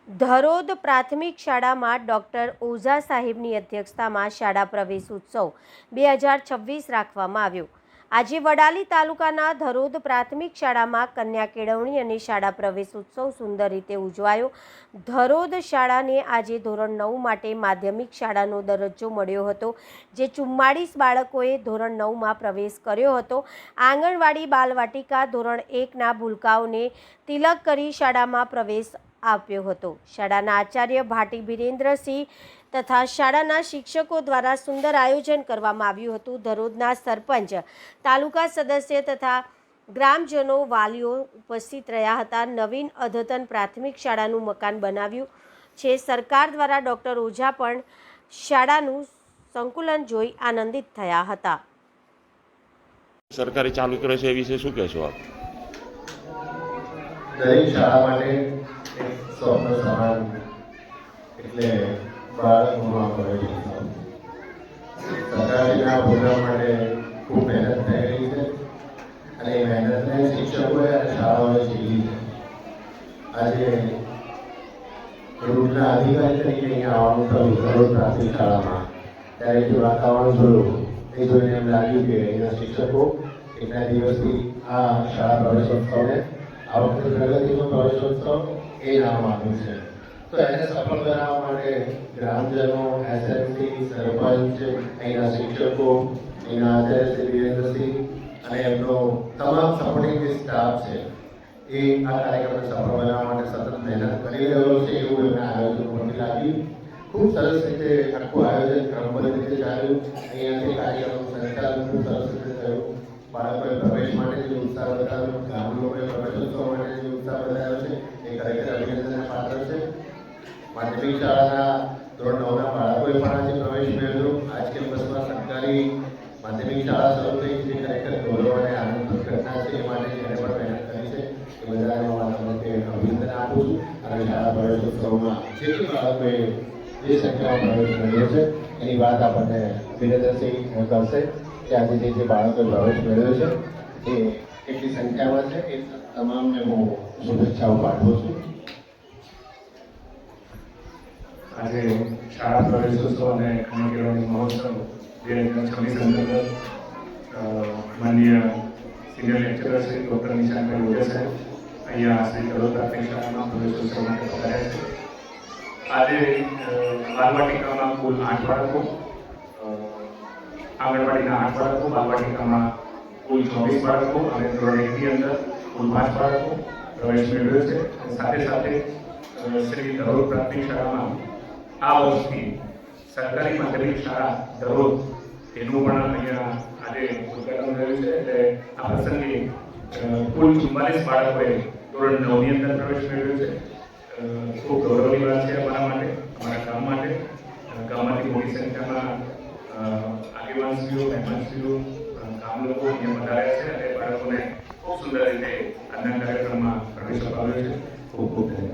ધરોદ પ્રાથમિક શાળામાં ડૉક્ટર ઓઝા સાહેબની અધ્યક્ષતામાં શાળા પ્રવેશ ઉત્સવ 2026 રાખવામાં આવ્યો। આજે વડાલી તાલુકાના ધરોદ પ્રાથમિક શાળામાં કન્યા કેળવણી અને શાળા પ્રવેશ ઉત્સવ સુંદર રીતે ઉજવાયો। ધરોદ શાળાને આજે ધોરણ 9 માટે માધ્યમિક શાળાનો દરજ્જો મળ્યો હતો, જે 44 બાળકોએ ધોરણ 9માં પ્રવેશ કર્યો હતો। આંગણવાડી બાલવાટિકા ધોરણ 1ના ભૂલકાઓને તિલક કરી શાળામાં પ્રવેશ આપ્યો હતો। શાળાના આચાર્ય ભાટી બિરેન્દ્રસિંહ તથા શાળાના શિક્ષકો દ્વારા સુંદર આયોજન કરવામાં આવ્યું હતું। ધરોદના સરપંચ, તાલુકા સદસ્ય તથા ગ્રામજનો, વાલીઓ ઉપસ્થિત રહ્યા હતા। નવીન અદ્યતન પ્રાથમિક શાળાનું મકાન બનાવ્યું છે। સરકાર દ્વારા ડૉક્ટર ઓઝા પણ શાળાનું સંકુલન જોઈ આનંદિત થયા હતા। સરકારે ચાલુ કર્યો છે એ વિશે શું કહેશો આપ? દરેક શાળા માટે એક સ્વપ્ન સમાન એટલે બાળકોમાં પ્રવેશ ઉત્સવ। સરકારના પ્રોગ્રામ માટે ખૂબ મહેનત થઈ રહી છે અને એ મહેનતને શિક્ષકોએ અને શાળાઓએ શીખી છે। આજે રૂટના અધિકારી તરીકે અહીંયા આવવાનું થયું ધરોદ પ્રાથમિક શાળામાં, ત્યારે જે વાતાવરણ જોયું એ જોઈને એમ લાગ્યું કે અહીંના શિક્ષકો એટલા દિવસથી આ શાળા પ્રવેશોત્સવને આ વખતે પ્રગતિનો પ્રવેશોત્સવ એ નામ આપ્યું છે। તો એને સફળ બનાવવા માટે ગ્રામજનો, એસએમસી, સરપંચ, અહીંના શિક્ષકો, અહીંના આચાર્ય શ્રી બિરેન્દ્રસિંહ અને એમનો તમામ સપોર્ટિંગ જે સ્ટાફ છે એ આ કાર્યક્રમને સફળ બનાવવા માટે સતત મહેનત કરી રહ્યો છે એવું એમના આયોજન પરથી લાગ્યું। ખૂબ સરસ રીતે આખું આયોજન ક્રમબદ્ધ રીતે ચાલ્યું। અહીંયાથી કાર્યક્રમનું સંચાલન ખૂબ સરસ રીતે થયું। બાળકોએ પ્રવેશ માટે જે ઉત્સાહ બતાવ્યો, ગામ લોકોએ પ્રવેશોત્સવ માટે જે ઉત્સાહ બતાવ્યો છે એ ખરેખર અભિનંદનને પાત્ર છે। માધ્યમિક શાળાના ધોરણ 9ના બાળકોએ પણ આજે પ્રવેશ મેળવ્યો। આજ કેમ્પસમાં સરકારી માધ્યમિક શાળા શરૂ થઈ, જે ખરેખર ગૌરવ અને આનંદની ઘટના છે। એ માટે જેણે પણ મહેનત કરી છે એ બધાને હું અભિનંદન આપું છું। અને શાળા પ્રવેશોત્સવમાં જેટલી બાળકોએ જે સંખ્યામાં પ્રવેશ મેળવ્યો છે એની વાત આપણને બિરેન્દ્રસિંહ કરશે કે આજે જે બાળકોએ પ્રવેશ મેળવ્યો છે એ કેટલી સંખ્યામાં છે। એ તમામને હું શુભેચ્છાઓ પાઠવું છું। આજે શાળા પ્રવેશોત્સવ અને કન્યા કેળવણી મહોત્સવ 2026 અંતર્ગત માનનીય senior lecturer Shri doctor Nishantbhai Ojha સાહેબ અહીંયા શ્રી ધરોદ પ્રાથમિક શાળામાં પ્રવેશોત્સવ માટે પધાર્યા છે। આજે બાલવાટિકામાં કુલ 8 બાળકો, આંગણવાડીના 8 બાળકો, બાલવાટિકામાં કુલ 24 બાળકો અને ધોરણ 1ની અંદર કુલ 5 બાળકો પ્રવેશ મેળવ્યો છે। સાથે સાથે શ્રી ધરોદ પ્રાથમિક શાળામાં આ વર્ષથી સરકારી માધ્યમિક શાળા ધરોદ એનું પણ અહીંયા આજે ઉદ્ઘાટન થયું છે। એટલે આ પ્રસંગે કુલ 44 બાળકોએ ધોરણ 9ની અંદર પ્રવેશ મેળવ્યો છે। ખૂબ ગૌરવની વાત છે અમારા માટે, અમારા ગામ માટે। ગામમાંથી મોટી સંખ્યામાં આગેવાનશ્રીઓ, મહેમાનશ્રીઓ, ગામ લોકો અહીંયા પધાર્યા છે અને બાળકોને ખૂબ સુંદર રીતે આજના કાર્યક્રમમાં પ્રવેશ અપાવ્યો છે। ખૂબ ખૂબ ધન્યવાદ।